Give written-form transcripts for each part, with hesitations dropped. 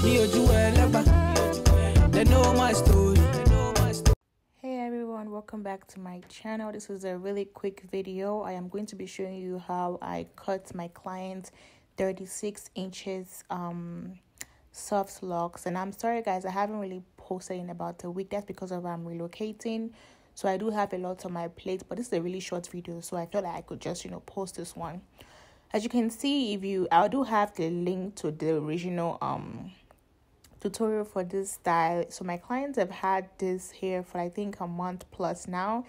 They know my story. Hey everyone, welcome back to my channel. This is a really quick video. I am going to be showing you how I cut my client 36 inches soft locks. And I'm sorry guys, I haven't really posted in about a week. That's because of I'm relocating, so I do have a lot on my plate, but this is a really short video, so I felt like I could just post this one. As you can see, I do have the link to the original tutorial for this style. So my clients have had this hair for I think a month plus now,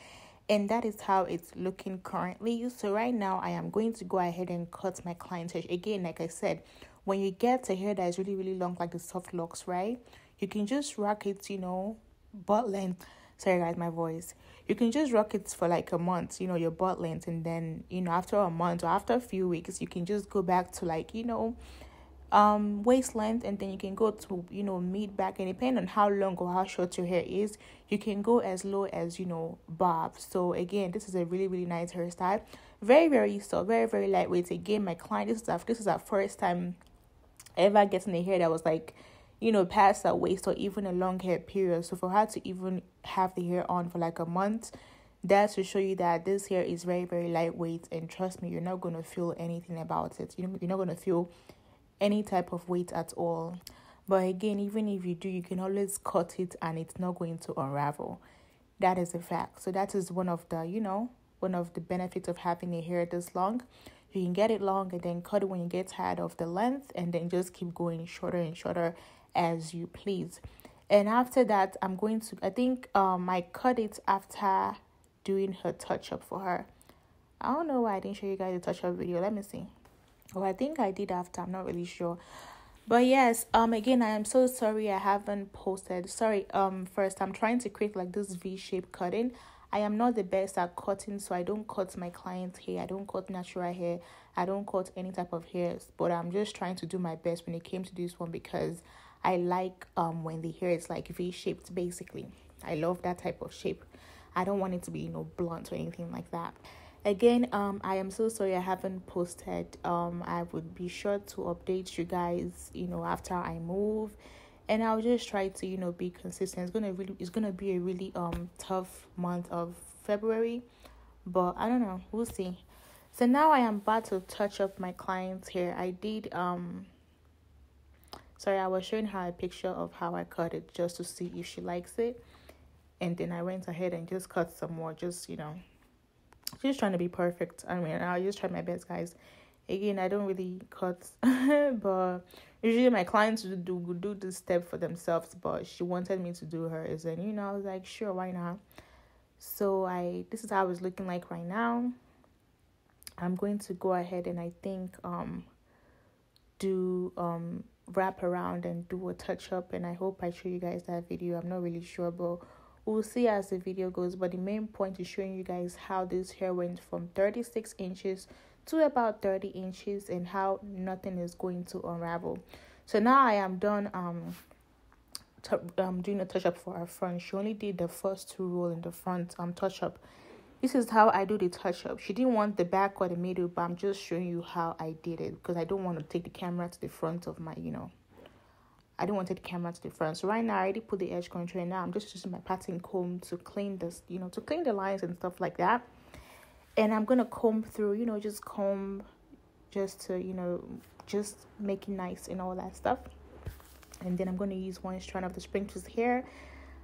and that is how it's looking currently. So right now I am going to go ahead and cut my client's hair. Again, like I said, when you get a hair that is really long, like the soft locks, right, you can just rock it, butt length. Sorry guys, my voice. You can just rock it for like a month, your butt length, and then after a month or after a few weeks you can just go back to like waist length, and then you can go to mid back, and depending on how long or how short your hair is, you can go as low as bob. So again, this is a really nice hairstyle, very soft, very lightweight. Again, my client, this is our first time ever getting a hair that was like past her waist or even a long hair period. So for her to even have the hair on for like a month, that's to show you that this hair is very lightweight, and trust me, you're not going to feel anything about it. You're not going to feel any type of weight at all. But again, even if you do, you can always cut it and it's not going to unravel. That is a fact. So that is one of the benefits of having a hair this long. You can get it long and then cut it when you get tired of the length, and then just keep going shorter and shorter as you please. And after that, I cut it after doing her touch-up for her. I don't know why I didn't show you guys the touch-up video. Let me see. Oh, I think I did after. I'm not really sure. But yes, again, I am so sorry I haven't posted. Sorry, first, I'm trying to create like this V-shape cutting. I am not the best at cutting, so I don't cut my client's hair. I don't cut natural hair. I don't cut any type of hairs. But I'm just trying to do my best when it came to this one, because I like when the hair is like V-shaped, basically. I love that type of shape. I don't want it to be, blunt or anything like that. Again, I am so sorry I haven't posted. I would be sure to update you guys, after I move, and I'll just try to, be consistent. It's gonna be a really tough month of February, but I don't know. We'll see. So now I am about to touch up my client's hair. I was showing her a picture of how I cut it just to see if she likes it, and then I went ahead and just cut some more, just trying to be perfect. I mean, I'll just try my best, guys. Again, I don't really cut, but usually my clients would do this step for themselves, but she wanted me to do hers, and I was like, sure, why not? So this is how it's looking like right now. I'm going to go ahead and I think do wrap around and do a touch up, and I hope I show you guys that video. I'm not really sure, but we'll see as the video goes. But the main point is showing you guys how this hair went from 36 inches to about 30 inches and how nothing is going to unravel. So now I am done doing a touch up for her front. She only did the first 2 roll in the front touch up. This is how I do the touch up. She didn't want the back or the middle, but I'm just showing you how I did it, because I don't want to take the camera to the front of my I don't want to take the camera to the front. So right now I already put the edge control, and now I'm just using my patting comb to clean this, to clean the lines and stuff like that. And I'm gonna comb through, just comb, just to just make it nice and all that stuff. And then I'm gonna use one strand of the sprinkles hair,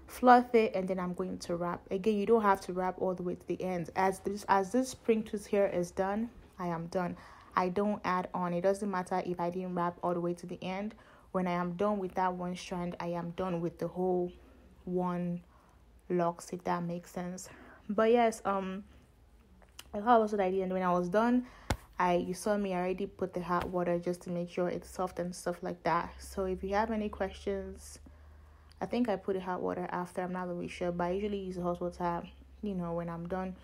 fluff it, and then I'm going to wrap. Again, you don't have to wrap all the way to the end. As this sprinkles hair is done, I am done. I don't add on. It doesn't matter if I didn't wrap all the way to the end. When I am done with that one strand, I am done with the whole one locks, if that makes sense. But yes, how was what I did, and when I was done, you saw me already put the hot water just to make sure it's soft and stuff like that. So if you have any questions, I think I put the hot water after. I'm not really sure, but I usually use the hot water, when I'm done,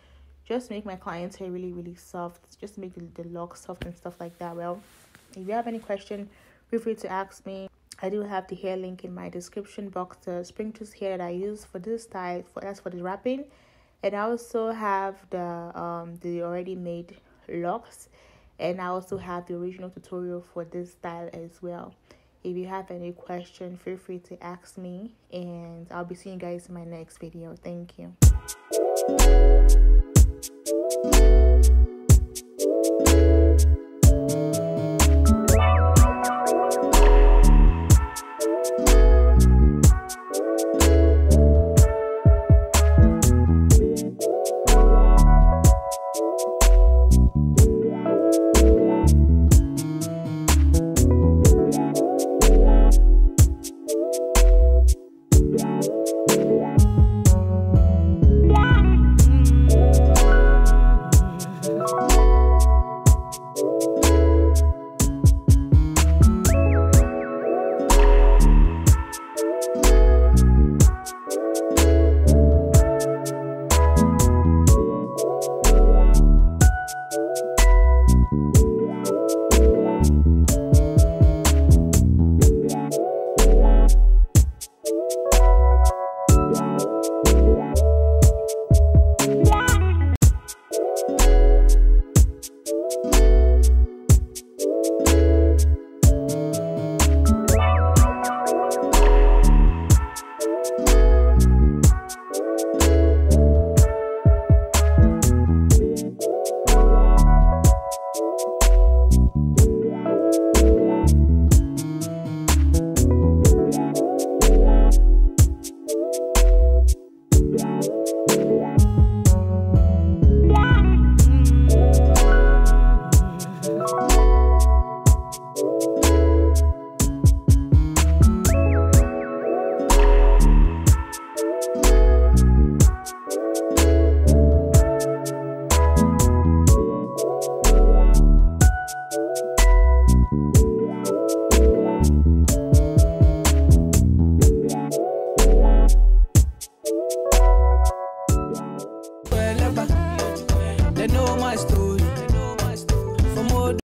just to make my client's hair really soft, just to make the locks soft and stuff like that. Well, if you have any question, feel free to ask me. I do have the hair link in my description box, the sprinkles hair that I use for this style, that's for the wrapping. And I also have the already made locks, and I also have the original tutorial for this style as well. If you have any question, feel free to ask me, and I'll be seeing you guys in my next video. Thank you. They know my story.